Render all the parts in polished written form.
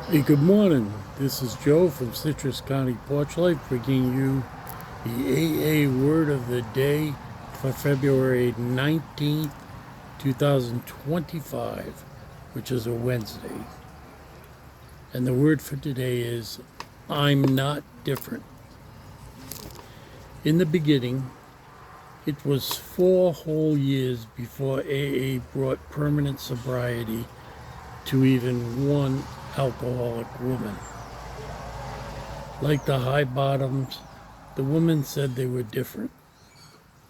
Hey, good morning. This is Joe from Citrus County Porch Life bringing you the AA word of the day for February 19th, 2025, which is a Wednesday. And the word for today is I'm not different. In the beginning, it was 4 whole years before AA brought permanent sobriety to even one alcoholic woman. Like the high bottoms, the woman said they were different.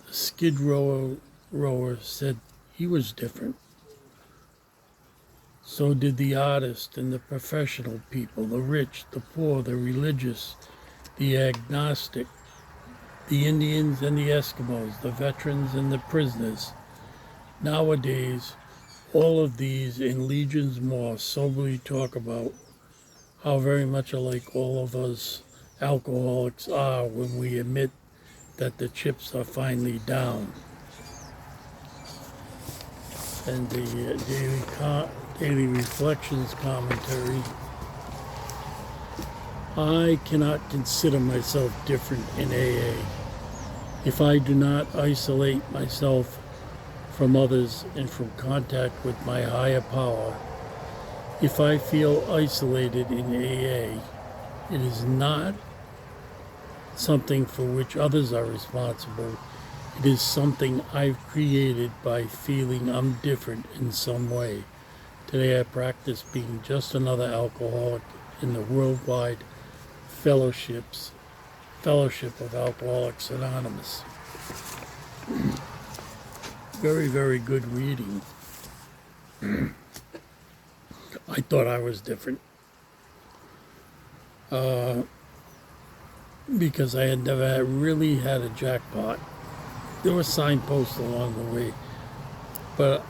The skid rower said he was different. So did the artist and the professional people, the rich, the poor, the religious, the agnostic, the Indians and the Eskimos, the veterans and the prisoners. Nowadays, all of these and legions more soberly talk about how very much alike all of us alcoholics are when we admit that the chips are finally down. And the daily reflections commentary. I cannot consider myself different in AA if I do not isolate myself from others and from contact with my higher power. If I feel isolated in AA, it is not something for which others are responsible. It is something I've created by feeling I'm different in some way. Today I practice being just another alcoholic in the worldwide Fellowship of Alcoholics Anonymous. Very, very good reading. I thought I was different because I had never really had a jackpot. There were signposts along the way, but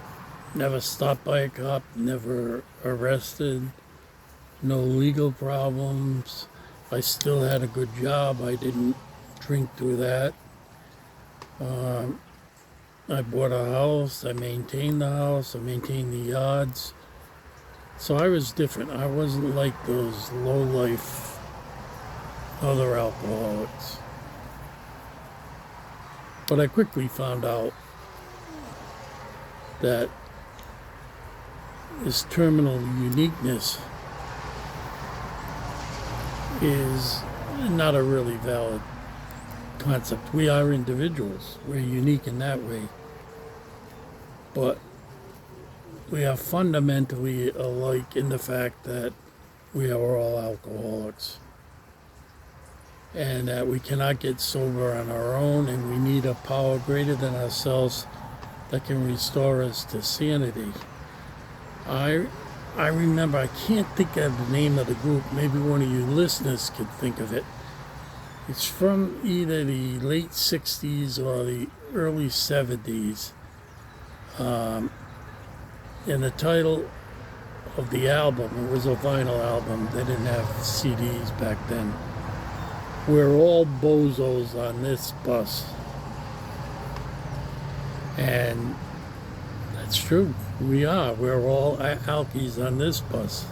never stopped by a cop, never arrested, no legal problems. I still had a good job. I didn't drink through that. I bought a house. I maintained the house. I maintained the yards. So I was different. I wasn't like those low-life other alcoholics. But I quickly found out that this terminal uniqueness is not a really valid concept. We are individuals. We're unique in that way. But we are fundamentally alike in the fact that we are all alcoholics. And that we cannot get sober on our own, and we need a power greater than ourselves that can restore us to sanity. I remember, I can't think of the name of the group. Maybe one of you listeners could think of it. It's from either the late 60s or the early 70s. And the title of the album, it was a vinyl album. They didn't have CDs back then. We're all bozos on this bus. And that's true. We are. We're all alkies on this bus.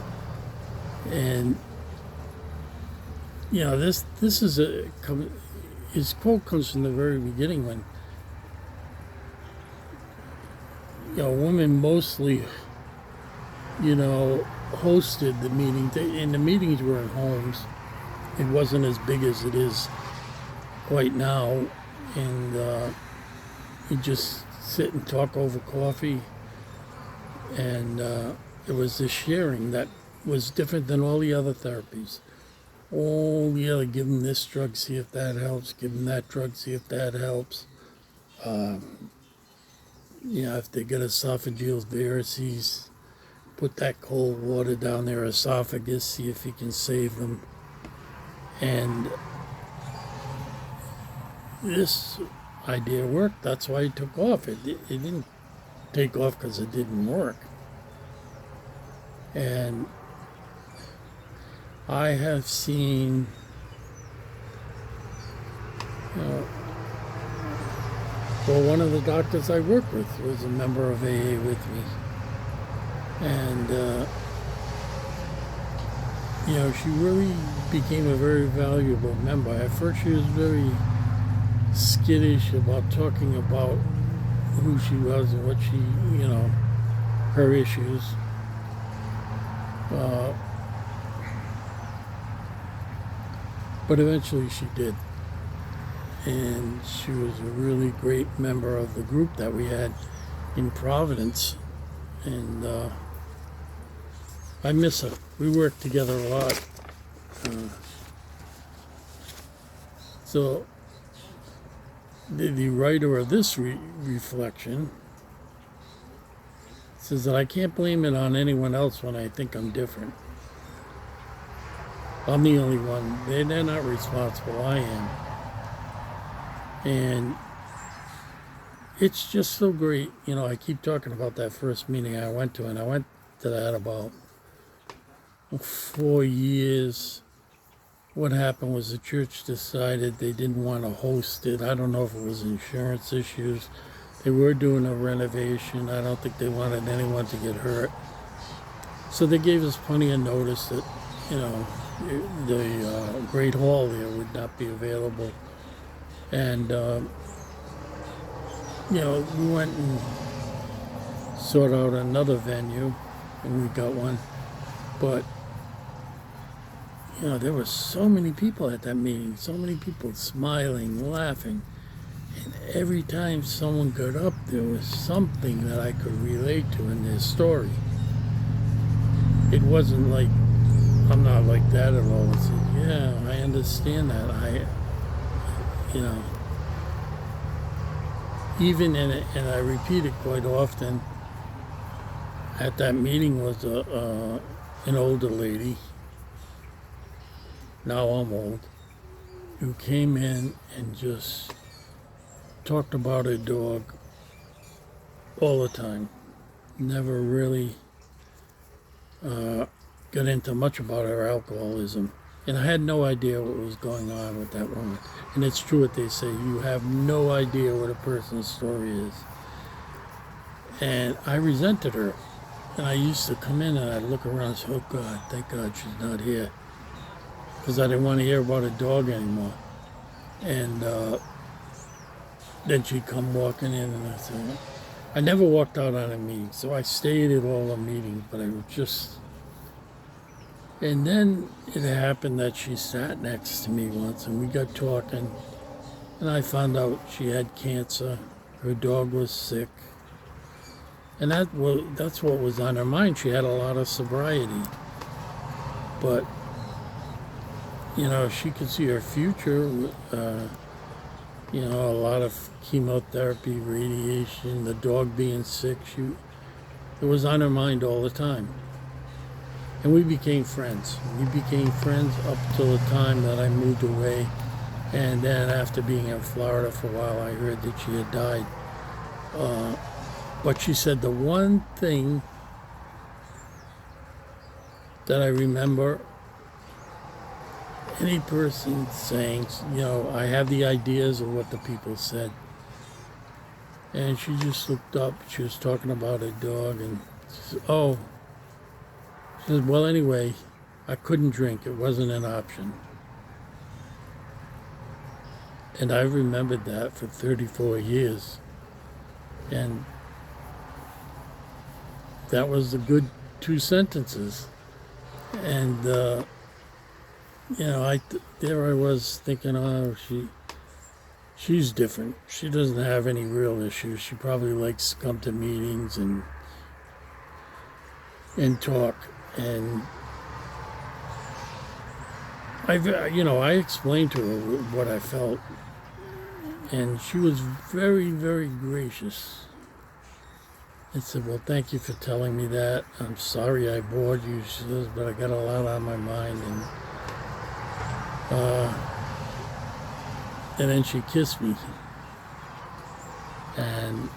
And, you know, this is his quote comes from the very beginning when, you know, women mostly, you know, hosted the meeting. And the meetings were at homes. It wasn't as big as it is right now. And you just sit and talk over coffee. And it was the sharing that was different than all the other therapies. All the other, give them this drug, see if that helps. Give them that drug, see if that helps. You know, if they get esophageal varices, put that cold water down their esophagus, see if you can save them. And this idea worked. That's why it took off. It didn't take off because it didn't work. And I have seen well, one of the doctors I worked with was a member of AA with me. And She really became a very valuable member. At first, she was very skittish about talking about who she was and what her issues. Uh, but eventually she did. And she was a really great member of the group that we had in Providence. And I miss her. We worked together a lot. Uh, so the writer of this reflection says that I can't blame it on anyone else when I think I'm different. I'm the only one. They're not responsible. I am. And it's just so great. I keep talking about that first meeting I went to, and I went to that about 4 years. What happened was the church decided they didn't want to host it. I don't know if it was insurance issues. They were doing a renovation. I don't think they wanted anyone to get hurt. So they gave us plenty of notice that, the Great Hall there would not be available. And, we went and sought out another venue, and we got one. But, there were so many people at that meeting, so many people smiling, laughing. And every time someone got up, there was something that I could relate to in their story. It wasn't like, I'm not like that at all. It's like, yeah, I understand that. Even in it, and I repeat it quite often, at that meeting was an older lady, now I'm old, who came in and just talked about her dog all the time. Never really got into much about her alcoholism. And I had no idea what was going on with that woman. And it's true what they say, you have no idea what a person's story is. And I resented her. And I used to come in and I'd look around and say, oh God, thank God she's not here. Because I didn't want to hear about a dog anymore. And then she'd come walking in and I said, I never walked out on a meeting, so I stayed at all the meetings, but I was just... And then it happened that she sat next to me once and we got talking, and I found out she had cancer, her dog was sick, and that's what was on her mind. She had a lot of sobriety, but she could see her future, a lot of chemotherapy, radiation, the dog being sick. It was on her mind all the time. And we became friends. We became friends up till the time that I moved away. And then after being in Florida for a while, I heard that she had died. But she said the one thing that I remember any person saying, I have the ideas of what the people said. And she just looked up. She was talking about her dog, and she said, oh. She said, well, anyway, I couldn't drink. It wasn't an option. And I remembered that for 34 years. And that was a good 2 sentences. And, there I was thinking, oh, she's different. She doesn't have any real issues. She probably likes to come to meetings and talk. And I explained to her what I felt, and she was very, very gracious. I said, well, thank you for telling me that. I'm sorry I bored you, she says, but I got a lot on my mind. And then she kissed me. And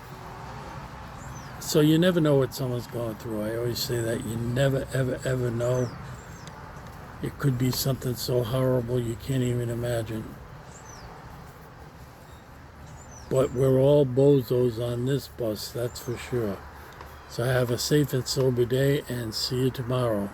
so you never know what someone's going through. I always say that you never, ever, ever know. It could be something so horrible you can't even imagine. But we're all bozos on this bus, that's for sure. So have a safe and sober day, and see you tomorrow.